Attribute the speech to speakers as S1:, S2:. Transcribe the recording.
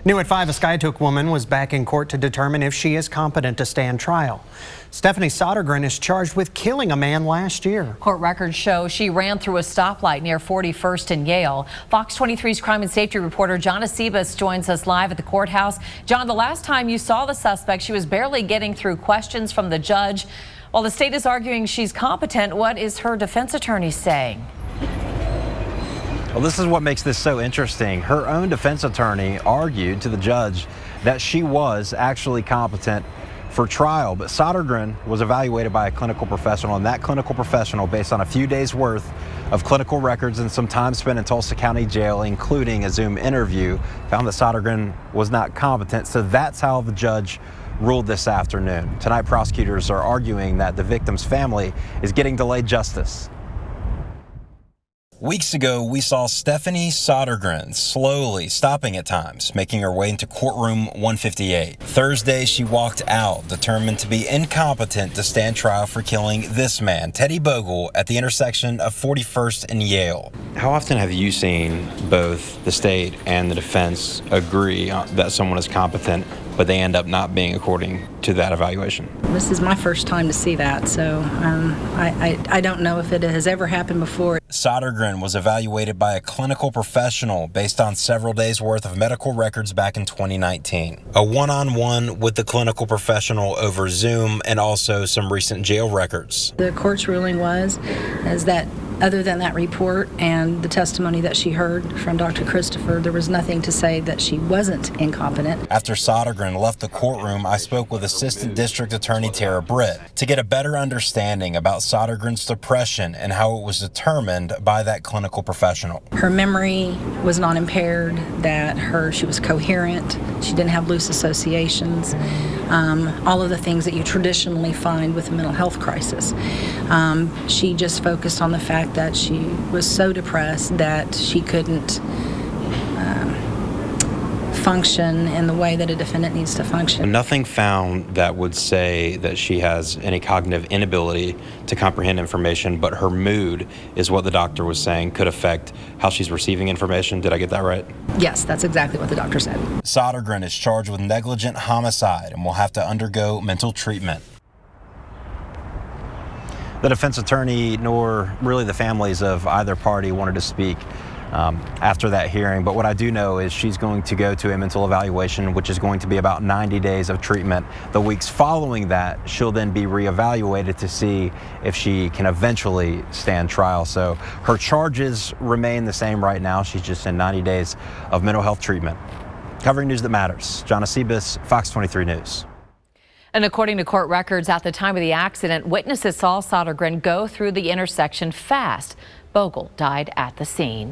S1: New at 5, a Skiatook woman was back in court to determine if she is competent to stand trial. Stephanie Sodergren is charged with killing a man last year.
S2: Court records show she ran through a stoplight near 41st and Yale. Fox 23's crime and safety reporter John Acebus joins us live at the courthouse. John, the last time you saw the suspect, she was barely getting through questions from the judge. While the state is arguing she's competent, what is her defense attorney saying?
S3: Well, this is what makes this so interesting. Her own defense attorney argued to the judge that she was actually competent for trial, but Sodergren was evaluated by a clinical professional, and that clinical professional, based on a few days worth of clinical records and some time spent in Tulsa County Jail, including a Zoom interview, found that Sodergren was not competent. So that's how the judge ruled this afternoon. Tonight, prosecutors are arguing that the victim's family is getting delayed justice. Weeks ago, we saw Stephanie Sodergren slowly stopping at times, making her way into courtroom 158. Thursday, she walked out, determined to be incompetent to stand trial for killing this man, Teddy Bogle, at the intersection of 41st and Yale. How often have you seen both the state and the defense agree that someone is competent, but they end up not being according to that evaluation?
S4: This is my first time to see that, so I don't know if it has ever happened before.
S3: Sodergren was evaluated by a clinical professional based on several days' worth of medical records back in 2019. A one-on-one with the clinical professional over Zoom, and also some recent jail records.
S4: The court's ruling was that other than that report and the testimony that she heard from Dr. Christopher, there was nothing to say that she wasn't incompetent.
S3: After Sodergren left the courtroom, I spoke with Assistant District Attorney Tara Britt to get a better understanding about Sodergren's depression and how it was determined by that clinical professional.
S4: Her memory was not impaired, that she was coherent, she didn't have loose associations, all of the things that you traditionally find with a mental health crisis. She just focused on the fact that she was so depressed that she couldn't function in the way that a defendant needs to function.
S3: Nothing found that would say that she has any cognitive inability to comprehend information, but her mood is what the doctor was saying could affect how she's receiving information. Did I get that right?
S4: Yes, that's exactly what the doctor said.
S3: Sodergren is charged with negligent homicide and will have to undergo mental treatment. The defense attorney nor really the families of either party wanted to speak after that hearing, but what I do know is she's going to go to a mental evaluation, which is going to be about 90 days of treatment. The weeks following that, she'll then be reevaluated to see if she can eventually stand trial. So her charges remain the same right now. She's just in 90 days of mental health treatment. Covering news that matters, John Acebus, Fox 23 News.
S2: And according to court records, at the time of the accident, witnesses saw Sodergren go through the intersection fast. Bogle died at the scene.